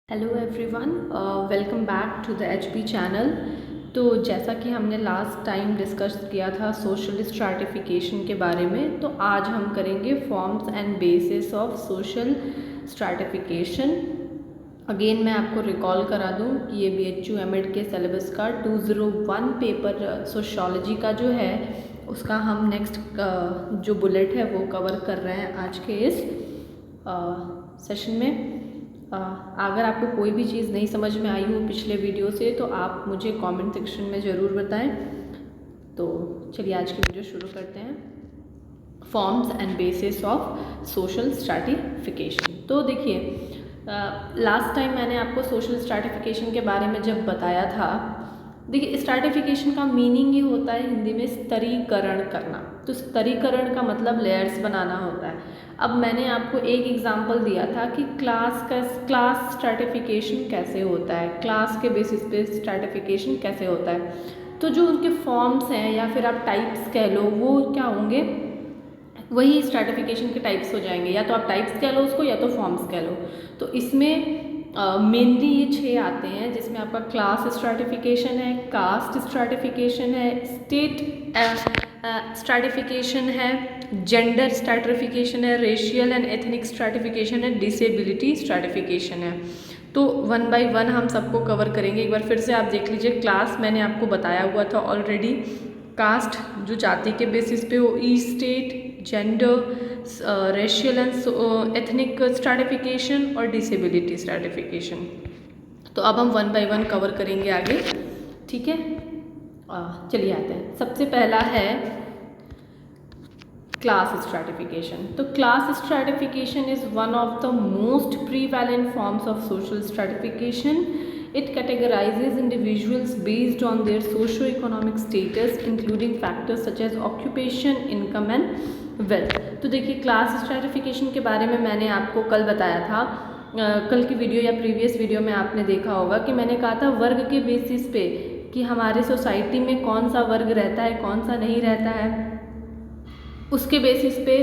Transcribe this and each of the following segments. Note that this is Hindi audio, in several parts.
Hello everyone, welcome back to the HP channel. तो जैसा कि हमने लास्ट टाइम डिस्कस किया था सोशल स्ट्रैटिफिकेशन के बारे में, तो आज हम करेंगे forms and bases of social stratification. Again मैं आपको रिकॉल करा दूं कि ये BHU एमएड के सिलेबस का 201 पेपर सोशियोलॉजी का जो है उसका हम नेक्स्ट जो बुलेट है वो कवर कर रहे हैं आज के इस सेशन में। अगर आपको कोई भी चीज़ नहीं समझ में आई हो पिछले वीडियो से तो आप मुझे कमेंट सेक्शन में ज़रूर बताएं। तो चलिए आज की वीडियो शुरू करते हैं, forms and bases of social stratification. तो देखिए, लास्ट टाइम मैंने आपको सोशल स्ट्रैटिफिकेशन के बारे में जब बताया था, देखिए स्ट्रैटिफिकेशन का मीनिंग ही होता है हिंदी में स्तरीकरण करना। तो स्तरीकरण का मतलब लेयर्स बनाना होता है। अब मैंने आपको एक एग्जांपल दिया था कि क्लास स्ट्रैटिफिकेशन कैसे होता है, क्लास के बेसिस पे स्ट्रैटिफिकेशन कैसे होता है। तो जो उनके फॉर्म्स हैं या फिर आप टाइप्स कह लो, वो क्या होंगे, वही स्ट्रैटिफिकेशन के टाइप्स हो जाएंगे। या तो आप टाइप्स कह लो उसको या तो फॉर्म्स कह लो। तो इसमें मेनली ये 6 आते हैं, जिसमें आपका क्लास स्ट्रैटिफिकेशन है, कास्ट स्ट्रैटिफिकेशन है, स्टेट स्ट्रैटिफिकेशन है, जेंडर स्ट्रैटिफिकेशन है, रेशियल एंड एथनिक स्ट्रैटिफिकेशन है, डिसेबिलिटी स्ट्रैटिफिकेशन है। तो वन बाय वन हम सबको कवर करेंगे। एक बार फिर से आप देख लीजिए, क्लास मैंने आपको बताया हुआ था ऑलरेडी। कास्ट जो जाति के बेसिस पे हो, estate, gender, racial and ethnic stratification और डिसेबिलिटी स्ट्रैटिफिकेशन। तो अब हम वन बाय वन कवर करेंगे आगे, ठीक है। चलिए आते हैं। सबसे पहला है क्लास स्ट्रैटिफिकेशन। तो class stratification is one of the most prevalent forms of social stratification. It categorizes individuals based on their socio-economic status, including factors such as occupation, income and wealth. तो देखिए, क्लास स्ट्रैटिफिकेशन के बारे में मैंने आपको कल बताया था। कल की वीडियो या प्रीवियस वीडियो में आपने देखा होगा कि मैंने कहा था वर्ग के बेसिस पे कि हमारे सोसाइटी में कौन सा वर्ग रहता है, कौन सा नहीं रहता है, उसके बेसिस पे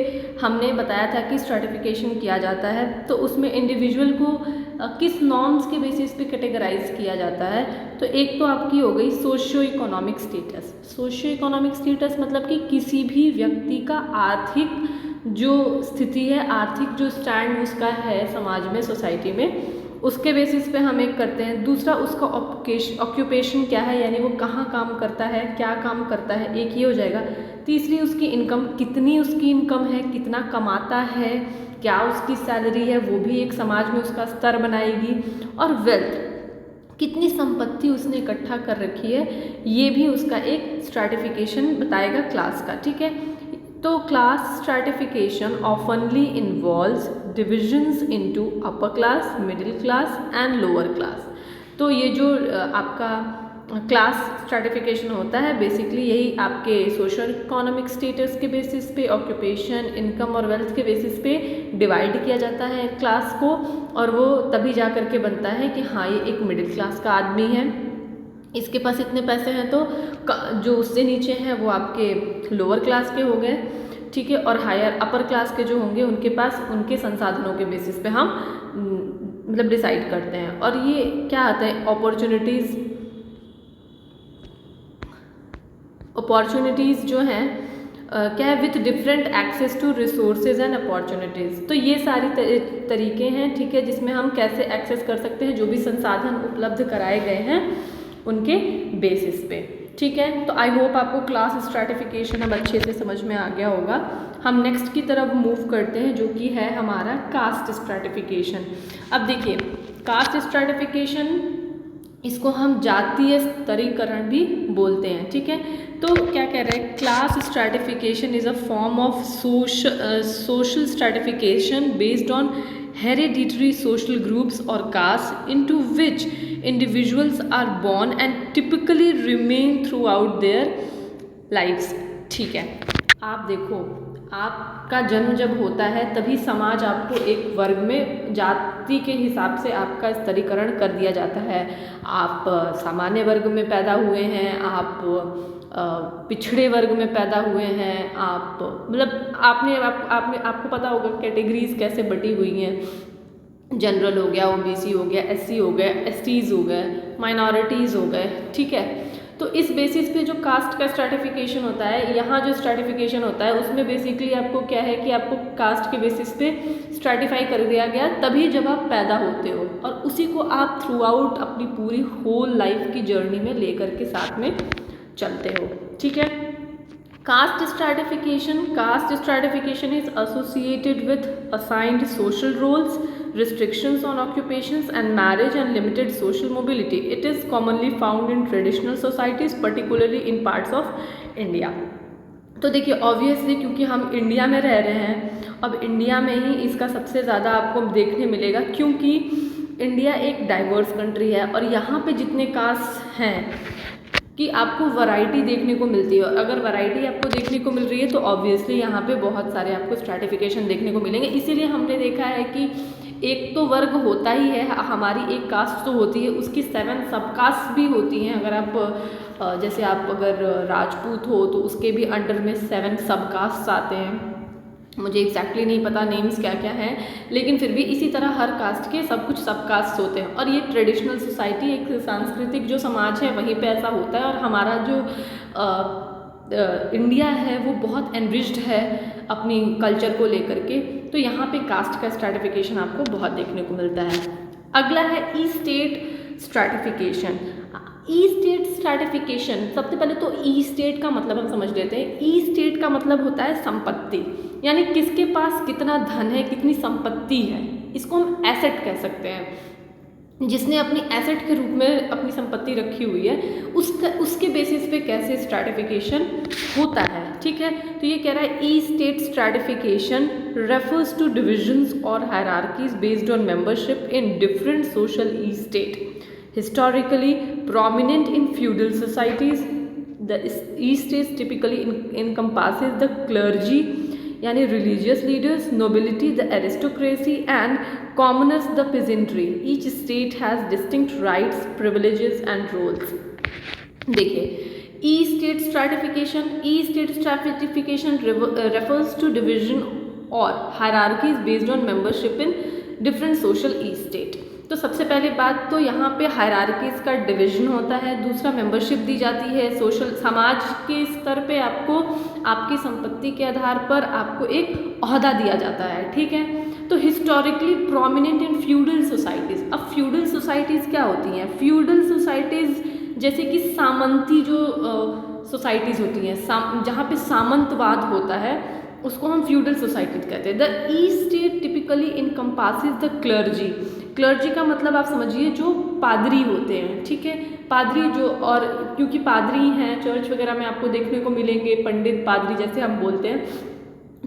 हमने बताया था कि स्ट्रैटिफिकेशन किया जाता है। तो उसमें इंडिविजुअल को किस नॉर्म्स के बेसिस पे कैटेगराइज किया जाता है। तो एक तो आपकी हो गई socio economic status. Socio economic status मतलब कि किसी भी व्यक्ति का आर्थिक जो स्थिति है, आर्थिक जो स्टैंड उसका है समाज में, सोसाइटी में, उसके बेसिस पे हम एक करते हैं। दूसरा उसका ऑक्यूपेशन क्या है, यानी वो कहाँ काम करता है, क्या काम करता है, एक ये हो जाएगा। तीसरी उसकी इनकम, कितनी उसकी इनकम है, कितना कमाता है, क्या उसकी सैलरी है, वो भी एक समाज में उसका स्तर बनाएगी। और वेल्थ, कितनी संपत्ति उसने इकट्ठा कर रखी है, ये भी उसका एक स्ट्रैटिफिकेशन बताएगा क्लास का, ठीक है। तो class stratification ऑफनली involves divisions into upper class, middle class and lower class. तो ये जो आपका क्लास स्ट्रैटिफिकेशन होता है, बेसिकली यही आपके सोशल इकोनॉमिक स्टेटस के बेसिस पे, ऑक्यूपेशन, इनकम और वेल्थ के बेसिस पे डिवाइड किया जाता है क्लास को। और वो तभी जा कर के बनता है कि हाँ, ये एक मिडिल क्लास का आदमी है, इसके पास इतने पैसे हैं। तो जो उससे नीचे हैं वो आपके लोअर क्लास के हो गए, ठीक है। और हायर अपर क्लास के जो होंगे उनके पास उनके संसाधनों के बेसिस पे हम मतलब डिसाइड करते हैं। और ये क्या आता है, अपॉर्चुनिटीज़ जो हैं क्या है, with different access to resources and opportunities. तो ये सारी तरीके हैं, ठीक है, जिसमें हम कैसे एक्सेस कर सकते हैं जो भी संसाधन उपलब्ध कराए गए हैं उनके बेसिस पे, ठीक है। तो आई होप आपको क्लास स्ट्रैटिफिकेशन अब अच्छे से समझ में आ गया होगा। हम नेक्स्ट की तरफ मूव करते हैं, जो कि है हमारा कास्ट स्ट्रैटिफिकेशन। अब देखिए, कास्ट स्ट्रैटिफिकेशन, इसको हम जातीय स्तरीकरण भी बोलते हैं, ठीक है। तो क्या कह रहे हैं, class stratification is a form of social stratification based on hereditary social groups or castes into which individuals are born and typically remain throughout their lives, ठीक है। आप देखो, आपका जन्म जब होता है तभी समाज आपको एक वर्ग में जाति के हिसाब से आपका स्तरीकरण कर दिया जाता है। आप सामान्य वर्ग में पैदा हुए हैं, आप पिछड़े वर्ग में पैदा हुए हैं, आप मतलब आपको पता होगा कैटेगरीज कैसे बटी हुई हैं। जनरल हो गया, ओबीसी हो गया, एससी हो गए, एसटीज़ हो गए, माइनॉरिटीज़ हो गए, ठीक है। तो इस बेसिस पे जो कास्ट का स्ट्रैटिफिकेशन होता है, यहाँ जो स्ट्रैटिफिकेशन होता है उसमें बेसिकली आपको क्या है कि आपको कास्ट के बेसिस पे स्ट्रैटिफाई कर दिया गया तभी जब आप पैदा होते हो, और उसी को आप थ्रू आउट अपनी पूरी होल लाइफ की जर्नी में लेकर के साथ में चलते हो, ठीक है। Caste stratification is associated with assigned social roles, restrictions on occupations and marriage and limited social mobility. It is commonly found in traditional societies, particularly in parts of India. तो देखिए ऑब्वियसली क्योंकि हम इंडिया में रह रहे हैं, अब इंडिया में ही इसका सबसे ज़्यादा आपको देखने मिलेगा, क्योंकि इंडिया एक डाइवर्स कंट्री है और यहाँ पे जितने कास्ट हैं कि आपको वैरायटी देखने को मिलती है, और अगर वैरायटी आपको देखने को मिल रही है तो ऑब्वियसली यहाँ पे बहुत सारे आपको स्ट्रैटिफिकेशन देखने को मिलेंगे। इसीलिए हमने देखा है कि एक तो वर्ग होता ही है, हमारी एक कास्ट तो होती है, उसकी 7 सब कास्ट भी होती हैं। अगर आप जैसे आप अगर राजपूत हो तो उसके भी अंडर में 7 सब कास्ट आते हैं, मुझे एग्जैक्टली नहीं पता नेम्स क्या क्या हैं, लेकिन फिर भी इसी तरह हर कास्ट के सब कुछ सब कास्ट होते हैं। और ये ट्रेडिशनल सोसाइटी, एक सांस्कृतिक जो समाज है वहीं पे ऐसा होता है। और हमारा जो इंडिया है वो बहुत एनरिच्ड है अपनी कल्चर को लेकर के, तो यहाँ पे कास्ट का स्ट्रैटिफिकेशन आपको बहुत देखने को मिलता है। अगला है ई स्टेट स्ट्रैटिफिकेशन। ई स्टेट स्ट्रैटिफिकेशन, सबसे पहले तो ई स्टेट का मतलब हम समझ लेते हैं। ई स्टेट का मतलब होता है संपत्ति, यानी किसके पास कितना धन है, कितनी संपत्ति है, इसको हम एसेट कह सकते हैं। जिसने अपनी एसेट के रूप में अपनी संपत्ति रखी हुई है उसके बेसिस पे कैसे स्ट्रैटिफिकेशन होता है, ठीक है। तो ये कह रहा है estate stratification refers to divisions और hierarchies based on membership in different social estate historically prominent in feudal societies. The East is typically encompasses the clergy, यानी religious leaders, nobility, the aristocracy, and commoners, the peasantry. Each state has distinct rights, privileges, and roles. देखिए, E state stratification refers to division or hierarchies based on membership in different social E state. तो सबसे पहली बात तो यहाँ पे हायरार्कीज का डिवीजन होता है, दूसरा मेंबरशिप दी जाती है सोशल, समाज के स्तर पे आपको आपकी संपत्ति के आधार पर आपको एक ओहदा दिया जाता है, ठीक है। तो historically prominent in feudal societies. अब फ्यूडल सोसाइटीज़ क्या होती हैं? फ्यूडल सोसाइटीज़ जैसे कि सामंती जो सोसाइटीज़ होती हैं, जहाँ पे सामंतवाद होता है उसको हम फ्यूडल सोसाइटी कहते हैं। The E state typically encompasses the clergy. Clergy का मतलब आप समझिए जो पादरी होते हैं, ठीक है। पादरी जो, और क्योंकि पादरी हैं चर्च वगैरह में आपको देखने को मिलेंगे, पंडित पादरी जैसे हम बोलते हैं,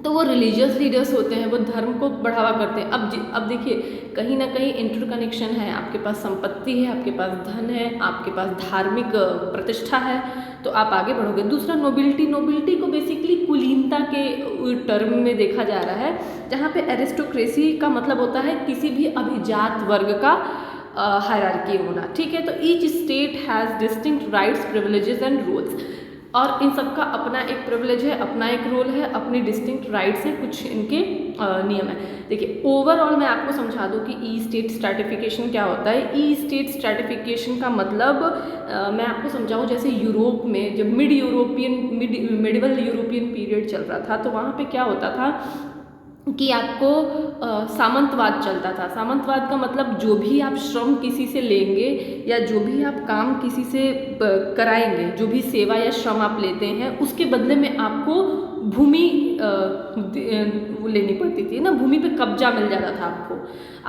तो वो रिलीजियस लीडर्स होते हैं, वो धर्म को बढ़ावा करते हैं। अब देखिए कहीं ना कहीं इंटरकनेक्शन है, आपके पास संपत्ति है, आपके पास धन है, आपके पास धार्मिक प्रतिष्ठा है, तो आप आगे बढ़ोगे। दूसरा नोबिलिटी को बेसिकली कुलीनता के टर्म में देखा जा रहा है, जहाँ पे एरिस्टोक्रेसी का मतलब होता है किसी भी अभिजात वर्ग का हायरार्की होना, ठीक है। तो each state has distinct rights, privileges and rules, और इन सब का अपना एक प्रिविलेज है, अपना एक रोल है, अपनी डिस्टिंक्ट राइट्स हैं, कुछ इनके नियम है। देखिए ओवरऑल मैं आपको समझा दूं कि ई स्टेट स्ट्रैटिफिकेशन क्या होता है। ई स्टेट स्ट्रैटिफिकेशन का मतलब मैं आपको समझाऊं, जैसे यूरोप में जब मिडिवल यूरोपियन पीरियड चल रहा था, तो वहाँ पे क्या होता था कि आपको सामंतवाद चलता था। सामंतवाद का मतलब जो भी आप श्रम किसी से लेंगे या जो भी आप काम किसी से कराएंगे, जो भी सेवा या श्रम आप लेते हैं, उसके बदले में आपको भूमि लेनी पड़ती थी ना, भूमि पे कब्जा मिल जाता था आपको।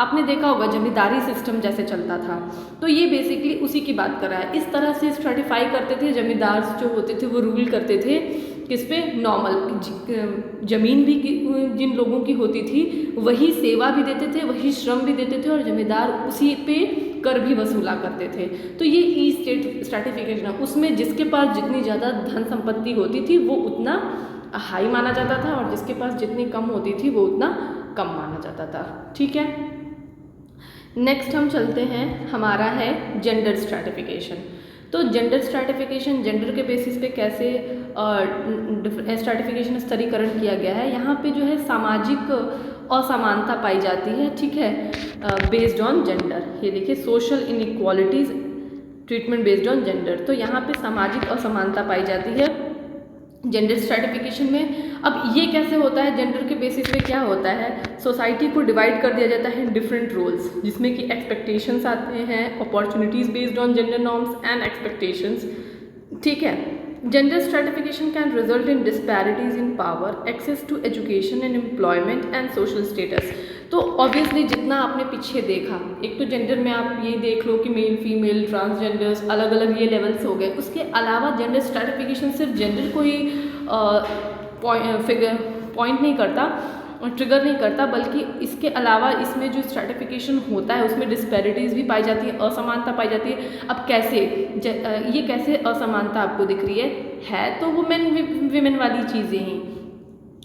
आपने देखा होगा जमींदारी सिस्टम जैसे चलता था, तो ये बेसिकली उसी की बात कर रहा है। इस तरह से स्ट्रैटिफाई करते थे जमींदार जो होते थे, वो रूल करते थे किस पे? नॉर्मल जमीन भी जिन लोगों की होती थी वही सेवा भी देते थे, वही श्रम भी देते थे, और जमींदार उसी पे कर भी वसूला करते थे। तो ये ई स्टेट स्ट्रैटिफिकेशन है, उसमें जिसके पास जितनी ज़्यादा धन संपत्ति होती थी वो उतना हाई माना जाता था, और जिसके पास जितनी कम होती थी वो उतना कम माना जाता था, ठीक है। नेक्स्ट हम चलते हैं, हमारा है जेंडर स्ट्रैटिफिकेशन। तो जेंडर स्ट्रैटिफिकेशन, जेंडर के बेसिस पे कैसे स्ट्रैटिफिकेशन स्तरीकरण किया गया है। यहाँ पे जो है सामाजिक असमानता पाई जाती है, ठीक है, बेस्ड ऑन जेंडर। ये देखिए social inequalities treatment based on gender, तो यहाँ पे सामाजिक असमानता पाई जाती है जेंडर स्ट्रैटिफिकेशन में। अब ये कैसे होता है, जेंडर के बेसिस पे क्या होता है, सोसाइटी को डिवाइड कर दिया जाता है डिफरेंट रोल्स, जिसमें कि एक्सपेक्टेशंस आते हैं, opportunities based on gender norms and expectations, ठीक है। Gender stratification can result in disparities in power, access to education and employment and social status. तो ऑब्वियसली जितना आपने पीछे देखा, एक तो जेंडर में आप ये देख लो कि मेल फीमेल ट्रांसजेंडर्स अलग अलग ये लेवल्स हो गए, उसके अलावा जेंडर स्ट्रैटिफिकेशन सिर्फ जेंडर को ही पॉइंट नहीं करता, ट्रिगर नहीं करता, बल्कि इसके अलावा इसमें जो स्ट्रैटिफिकेशन होता है उसमें डिस्पैरिटीज़ भी पाई जाती है, असमानता पाई जाती है। अब कैसे ये कैसे असमानता आपको दिख रही है तो वुमेन विमेन वाली चीज़ें हैं,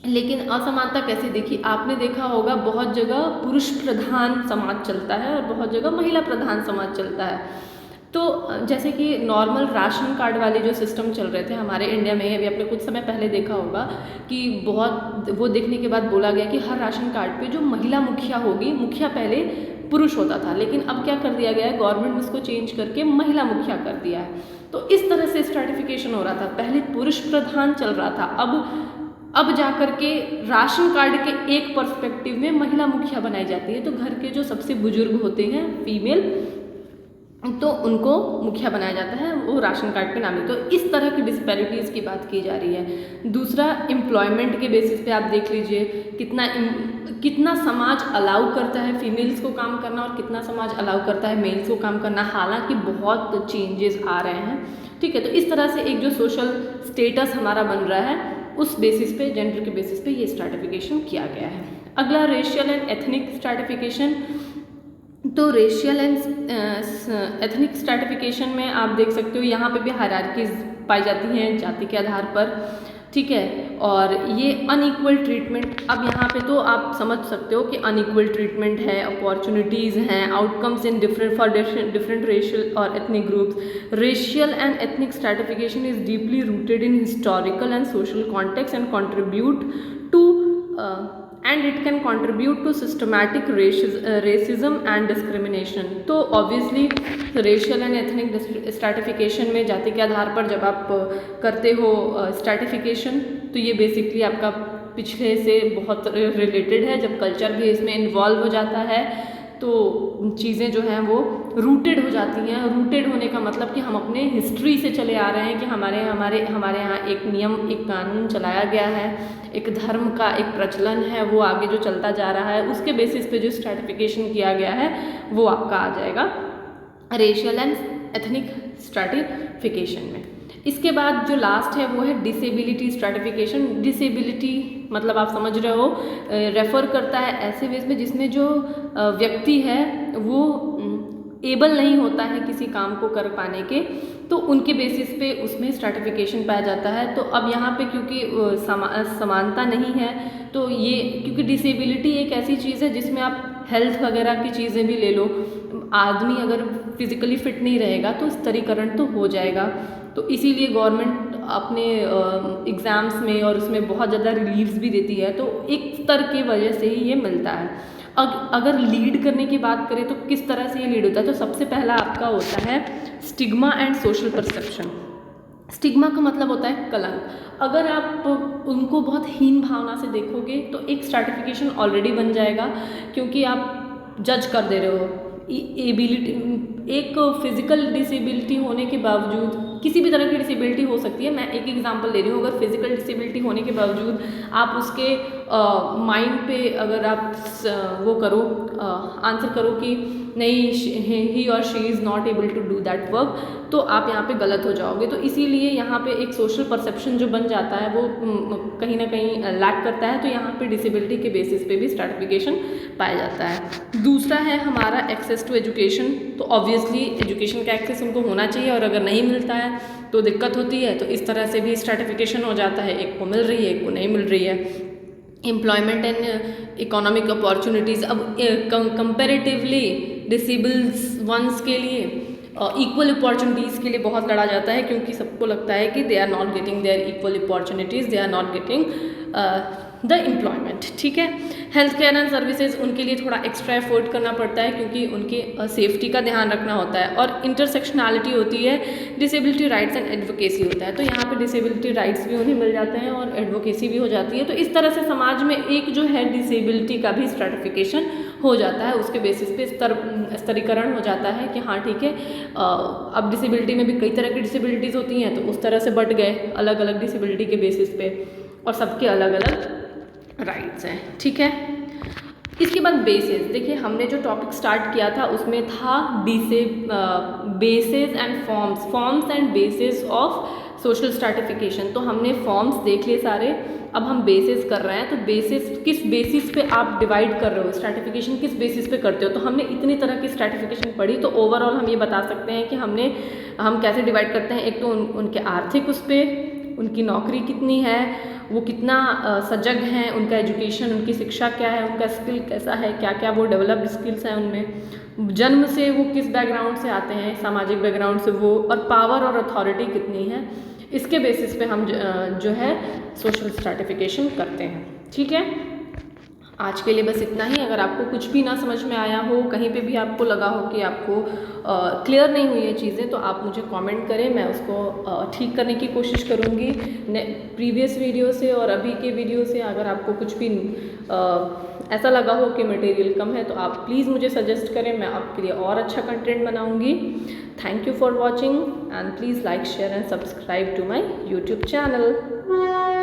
लेकिन असमानता कैसे देखी, आपने देखा होगा बहुत जगह पुरुष प्रधान समाज चलता है और बहुत जगह महिला प्रधान समाज चलता है। तो जैसे कि नॉर्मल राशन कार्ड वाले जो सिस्टम चल रहे थे हमारे इंडिया में, अभी आपने कुछ समय पहले देखा होगा कि बहुत वो देखने के बाद बोला गया कि हर राशन कार्ड पे जो महिला मुखिया होगी, मुखिया पहले पुरुष होता था, लेकिन अब क्या कर दिया गया है, गवर्नमेंट ने उसको चेंज करके महिला मुखिया कर दिया है। तो इस तरह से स्ट्रैटिफिकेशन हो रहा था, पहले पुरुष प्रधान चल रहा था, अब जाकर के राशन कार्ड के एक पर्सपेक्टिव में महिला मुखिया बनाई जाती है। तो घर के जो सबसे बुजुर्ग होते हैं फीमेल, तो उनको मुखिया बनाया जाता है, वो राशन कार्ड पे नामित। तो इस तरह की डिस्पैरिटीज़ की बात की जा रही है। दूसरा, एम्प्लॉयमेंट के बेसिस पे आप देख लीजिए कितना समाज अलाउ करता है फीमेल्स को काम करना और कितना समाज अलाउ करता है मेल्स को काम करना, हालांकि बहुत चेंजेस आ रहे हैं, ठीक है। तो इस तरह से एक जो सोशल स्टेटस हमारा बन रहा है उस बेसिस पे, जेंडर के बेसिस पे ये स्ट्रैटिफिकेशन किया गया है। अगला, रेशियल एंड एथनिक स्ट्रैटिफिकेशन। तो रेशियल एंड एथनिक स्ट्रैटिफिकेशन में आप देख सकते हो यहाँ पे भी हायरार्कीज पाई जाती हैं जाति के आधार पर, ठीक है। और ये अनइक्वल ट्रीटमेंट, अब यहाँ पे तो आप समझ सकते हो कि अनइक्वल ट्रीटमेंट है, अपॉर्चुनिटीज़ हैं, आउटकम्स इन डिफरेंट रेशियल और ethnic groups. Racial and ethnic stratification is deeply rooted in historical and social context and contribute to and it can contribute to systematic racism and discrimination। तो obviously racial and ethnic stratification में जाति के आधार पर जब आप करते हो stratification, तो ये basically आपका पिछले से बहुत रिलेटेड है। जब कल्चर भी इसमें इन्वॉल्व हो जाता है तो चीज़ें जो हैं वो रूटेड हो जाती हैं। रूटेड होने का मतलब कि हम अपने हिस्ट्री से चले आ रहे हैं कि हमारे यहाँ एक नियम, एक कानून चलाया गया है, एक धर्म का एक प्रचलन है, वो आगे जो चलता जा रहा है, उसके बेसिस पे जो स्ट्रैटिफिकेशन किया गया है वो आपका आ जाएगा रेशियल एंड एथनिक स्ट्रैटिफिकेशन में। इसके बाद जो लास्ट है वो है डिसेबिलिटी स्ट्रैटिफिकेशन। डिसेबिलिटी मतलब आप समझ रहे हो, रेफर करता है ऐसे वेज में जिसमें जो व्यक्ति है वो एबल नहीं होता है किसी काम को कर पाने के, तो उनके बेसिस पे उसमें स्ट्रैटिफिकेशन पाया जाता है। तो अब यहाँ पे क्योंकि समानता नहीं है, तो ये क्योंकि डिसेबिलिटी एक ऐसी चीज़ है जिसमें आप हेल्थ वगैरह की चीज़ें भी ले लो, आदमी अगर फिजिकली फिट नहीं रहेगा तो स्तरीकरण तो हो जाएगा। तो इसीलिए गवर्नमेंट अपने एग्ज़ाम्स में और उसमें बहुत ज़्यादा रिलीव्स भी देती है, तो एक स्तर की वजह से ही ये मिलता है। अगर लीड करने की बात करें तो किस तरह से ये लीड होता है, तो सबसे पहला आपका होता है stigma and social perception. Stigma का मतलब होता है कलंक। अगर आप उनको बहुत हीन भावना से देखोगे तो एक स्ट्रैटिफिकेशन ऑलरेडी बन जाएगा, क्योंकि आप जज कर दे रहे हो एबिलिटी, एक फिजिकल डिसेबिलिटी होने के बावजूद, किसी भी तरह की डिसेबिलिटी हो सकती है, मैं एक एग्जांपल ले रही हूँ, अगर फिजिकल डिसेबिलिटी होने के बावजूद आप उसके माइंड पे अगर आप वो करो, आंसर करो कि नहीं ही और she is not able to do that work, तो आप यहाँ पे गलत हो जाओगे। तो इसीलिए यहाँ पे एक सोशल परसेप्शन जो बन जाता है वो कहीं ना कहीं लैक करता है, तो यहाँ पे डिसेबिलिटी के बेसिस पे भी स्ट्रैटिफिकेशन पाया जाता है। दूसरा है हमारा एक्सेस टू एजुकेशन। तो ऑब्वियसली एजुकेशन का एक्सेस उनको होना चाहिए और अगर नहीं मिलता है तो दिक्कत होती है, तो इस तरह से भी स्ट्रैटिफिकेशन हो जाता है, एक को मिल रही है एक को नहीं मिल रही है। एम्प्लॉयमेंट एंड इकोनॉमिक अपॉर्चुनिटीज़, अब कंपेरेटिवली डिसेबल्स वंस के लिए इक्वल अपॉर्चुनिटीज़ के लिए बहुत लड़ा जाता है, क्योंकि सबको लगता है कि they are not getting their equal opportunities, they are not getting the employment. ठीक है, हेल्थ केयर एंड सर्विसेज उनके लिए थोड़ा एक्स्ट्रा एफर्ट करना पड़ता है क्योंकि उनके सेफ्टी का ध्यान रखना होता है। और इंटरसेक्शनैलिटी होती है, डिसेबिलिटी राइट्स एंड एडवोकेसी होता है, तो यहाँ पे डिसेबिलिटी राइट्स भी उन्हें मिल जाते हैं और एडवोकेसी भी हो जाती है। तो इस तरह से समाज में एक जो है डिसेबिलिटी का भी स्ट्रेटिफिकेशन हो जाता है, उसके बेसिस पे स्तरीकरण हो जाता है कि हाँ ठीक है, अब डिसेबिलिटी में भी कई तरह की डिसेबिलिटीज़ होती हैं, तो उस तरह से बट गए अलग अलग डिसेबिलिटी के बेसिस पे, और सबके अलग अलग राइट्स हैं। ठीक है, इसके बाद बेसिस, देखिए हमने जो टॉपिक स्टार्ट किया था उसमें था basis and forms and bases of social stratification. तो हमने फॉर्म्स देख लिए सारे, अब हम बेसिस कर रहे हैं। तो बेसिस, किस बेसिस पे आप डिवाइड कर रहे हो, स्ट्रैटिफिकेशन किस बेसिस पे करते हो। तो हमने इतनी तरह की स्ट्रैटिफिकेशन पढ़ी, तो ओवरऑल हम ये बता सकते हैं कि हम कैसे डिवाइड करते हैं। एक तो उनके आर्थिक, उस पर उनकी नौकरी कितनी है, वो कितना सजग हैं, उनका एजुकेशन, उनकी शिक्षा क्या है, उनका स्किल कैसा है, क्या क्या वो डेवलप्ड स्किल्स हैं उनमें, जन्म से वो किस बैकग्राउंड से आते हैं, सामाजिक बैकग्राउंड से वो, और पावर और अथॉरिटी कितनी है, इसके बेसिस पे हम जो है सोशल स्ट्रैटिफिकेशन करते हैं। ठीक है, आज के लिए बस इतना ही। अगर आपको कुछ भी ना समझ में आया हो, कहीं पे भी आपको लगा हो कि आपको क्लियर नहीं हुई है चीज़ें, तो आप मुझे कमेंट करें, मैं उसको ठीक करने की कोशिश करूँगी। प्रीवियस वीडियो से और अभी के वीडियो से अगर आपको कुछ भी ऐसा लगा हो कि मटेरियल कम है, तो आप प्लीज़ मुझे सजेस्ट करें, मैं आपके लिए और अच्छा कंटेंट बनाऊँगी। Thank you for watching and please like, share and subscribe to my YouTube channel.